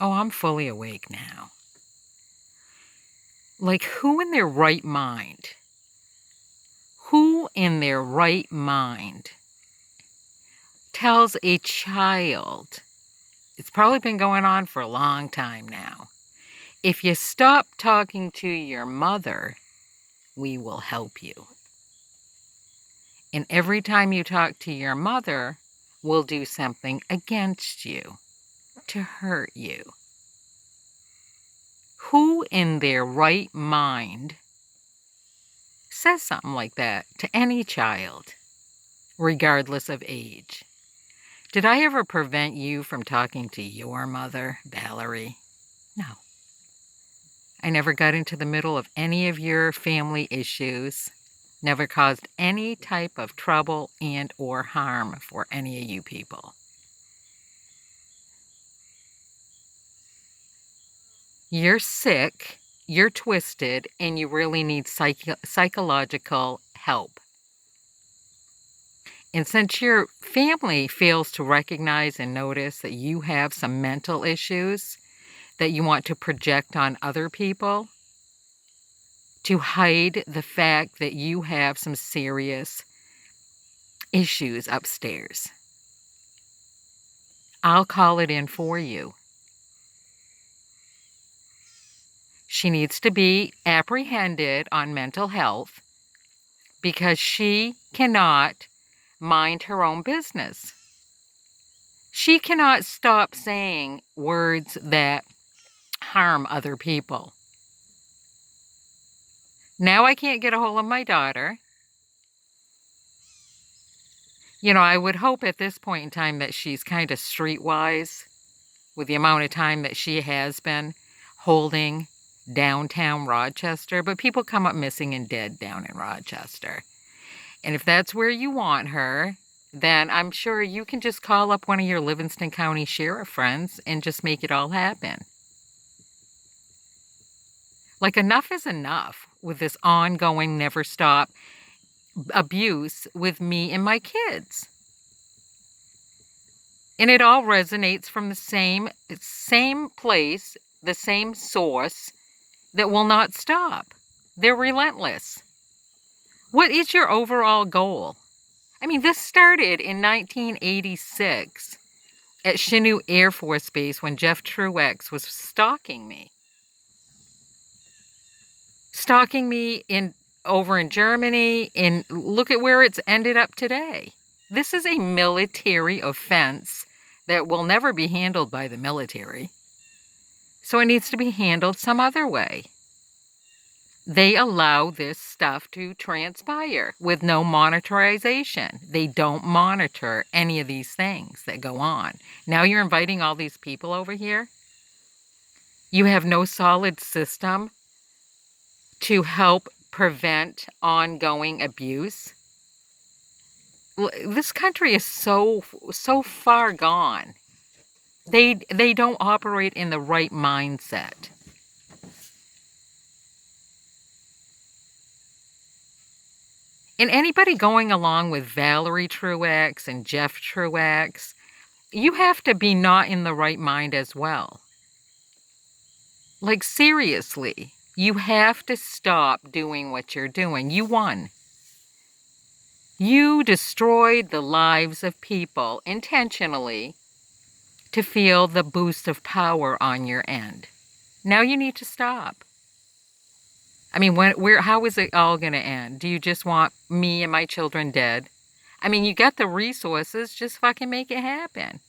Oh, I'm fully awake now. Like, who in their right mind? Who in their right mind tells a child, it's probably been going on for a long time now, if you stop talking to your mother, we will help you. And every time you talk to your mother, we'll do something against you to hurt you. Who in their right mind says something like that to any child, regardless of age? Did I ever prevent you from talking to your mother, Valerie? No. I never got into the middle of any of your family issues, never caused any type of trouble and or harm for any of you people. You're sick, you're twisted, and you really need psychological help. And since your family fails to recognize and notice that you have some mental issues that you want to project on other people, to hide the fact that you have some serious issues upstairs, I'll call it in for you. She needs to be apprehended on mental health because she cannot mind her own business. She cannot stop saying words that harm other people. Now I can't get a hold of my daughter. You know, I would hope at this point in time that she's kind of streetwise with the amount of time that she has been holding downtown Rochester, but people come up missing and dead down in Rochester. And if that's where you want her, then I'm sure you can just call up one of your Livingston County sheriff friends and just make it all happen. Like, enough is enough with this ongoing, never stop abuse with me and my kids. And it all resonates from the same place, the same source that will not stop. They're relentless. What is your overall goal? I mean, this started in 1986 at Chinook Air Force Base when Jeff Truex was stalking me. Stalking me over in Germany, and look at where it's ended up today. This is a military offense that will never be handled by the military. So it needs to be handled some other way. They allow this stuff to transpire with no monitorization. They don't monitor any of these things that go on. Now you're inviting all these people over here. You have no solid system to help prevent ongoing abuse. This country is so far gone. They don't operate in the right mindset. And anybody going along with Valerie Truex and Jeff Truex, you have to be not in the right mind as well. Like, seriously, you have to stop doing what you're doing. You won. You destroyed the lives of people intentionally to feel the boost of power on your end. Now you need to stop. I mean, how is it all going to end? Do you just want me and my children dead? I mean, you got the resources, just fucking make it happen.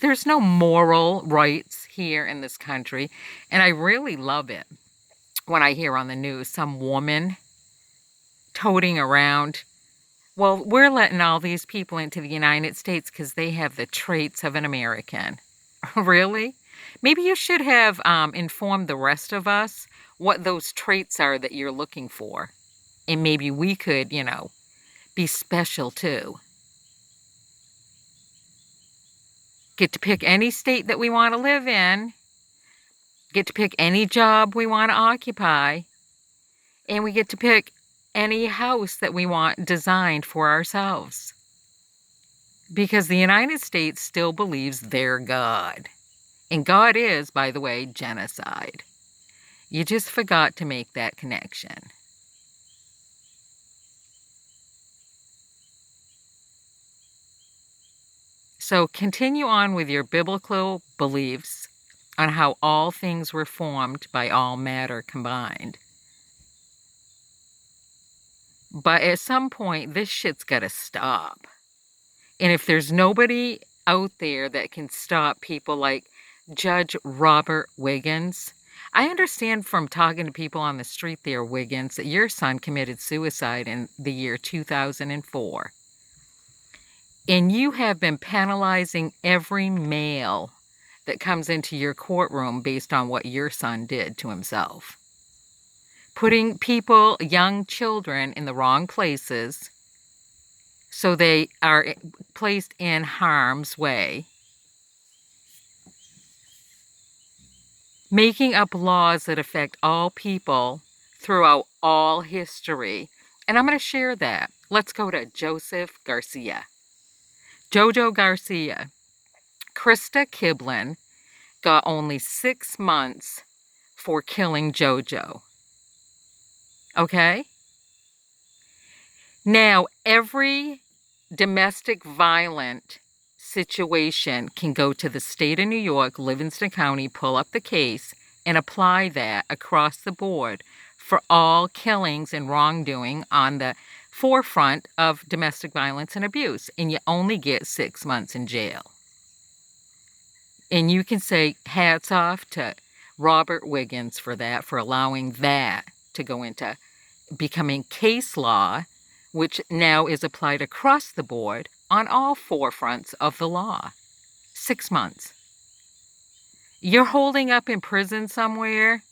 There's no moral rights here in this country, and I really love it when I hear on the news some woman toting around, well, we're letting all these people into the United States because they have the traits of an American. Really? Maybe you should have informed the rest of us what those traits are that you're looking for. And maybe we could, be special too. Get to pick any state that we want to live in. Get to pick any job we want to occupy. And we get to pick any house that we want designed for ourselves. Because the United States still believes they're God. And God is, by the way, genocide. You just forgot to make that connection. So continue on with your biblical beliefs on how all things were formed by all matter combined. But at some point, this shit's got to stop. And if there's nobody out there that can stop people like Judge Robert Wiggins, I understand from talking to people on the street there, Wiggins, that your son committed suicide in the year 2004. And you have been penalizing every male that comes into your courtroom based on what your son did to himself. Putting people, young children, in the wrong places so they are placed in harm's way. Making up laws that affect all people throughout all history. And I'm going to share that. Let's go to Joseph Garcia. Jojo Garcia. Krista Kiblin got only 6 months for killing Jojo. Okay? Now, every domestic violent situation can go to the state of New York, Livingston County, pull up the case, and apply that across the board for all killings and wrongdoing on the forefront of domestic violence and abuse. And you only get 6 months in jail. And you can say hats off to Robert Wiggins for that, for allowing that to go into becoming case law, which now is applied across the board on all forefronts of the law. 6 months. You're holding up in prison somewhere.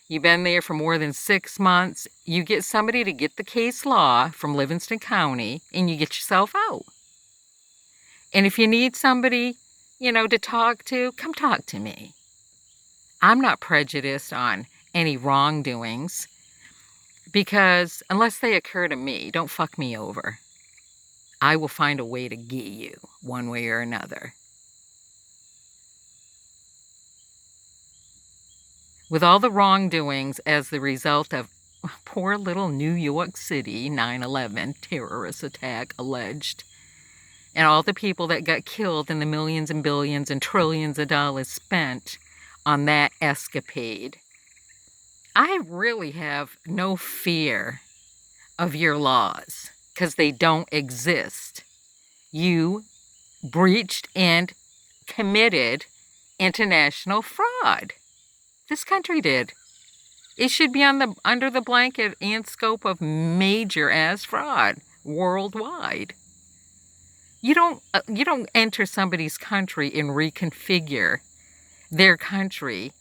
You've been there for more than 6 months. You get somebody to get the case law from Livingston County, and you get yourself out. And if you need somebody, to talk to, come talk to me. I'm not prejudiced on any wrongdoings, because unless they occur to me, don't fuck me over. I will find a way to get you one way or another. With all the wrongdoings as the result of poor little New York City 9/11 terrorist attack alleged, and all the people that got killed and the millions and billions and trillions of dollars spent on that escapade, I really have no fear of your laws, because they don't exist. You breached and committed international fraud. This country did. It should be under the blanket and scope of major ass fraud worldwide. You don't enter somebody's country and reconfigure their country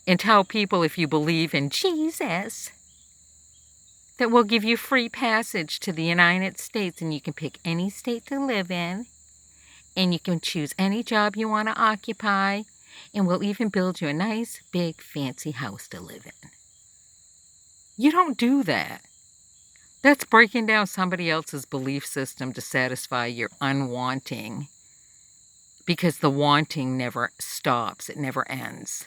and tell people, if you believe in Jesus, that we'll give you free passage to the United States, and you can pick any state to live in, and you can choose any job you want to occupy, and we'll even build you a nice, big, fancy house to live in. You don't do that. That's breaking down somebody else's belief system to satisfy your unwanting, because the wanting never stops. It never ends.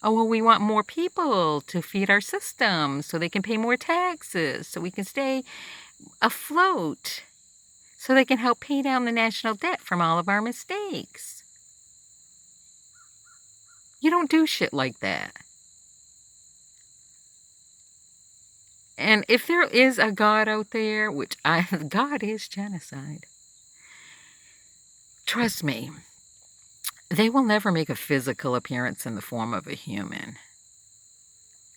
Oh, well, we want more people to feed our system so they can pay more taxes, so we can stay afloat, so they can help pay down the national debt from all of our mistakes. You don't do shit like that. And if there is a God out there, God is genocide. Trust me, they will never make a physical appearance in the form of a human.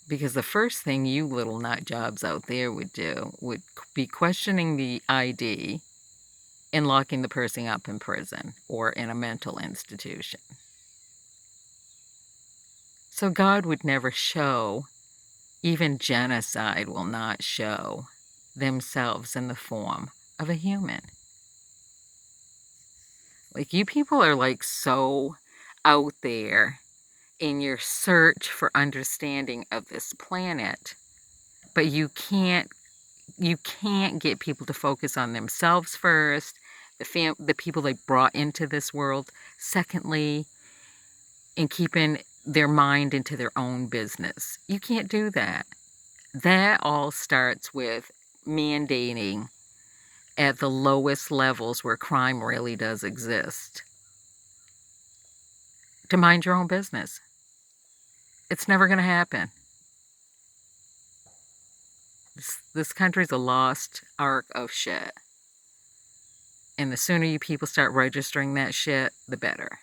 Because the first thing you little nut jobs out there would do would be questioning the ID and locking the person up in prison or in a mental institution. So God would never show, even genocide will not show themselves in the form of a human. Like, you people are so out there in your search for understanding of this planet, but you can't get people to focus on themselves first, the people they brought into this world, secondly, and keeping their mind into their own business. You can't do that. That all starts with mandating at the lowest levels where crime really does exist to mind your own business. It's never going to happen. This country's a lost ark of shit. And the sooner you people start registering that shit, the better.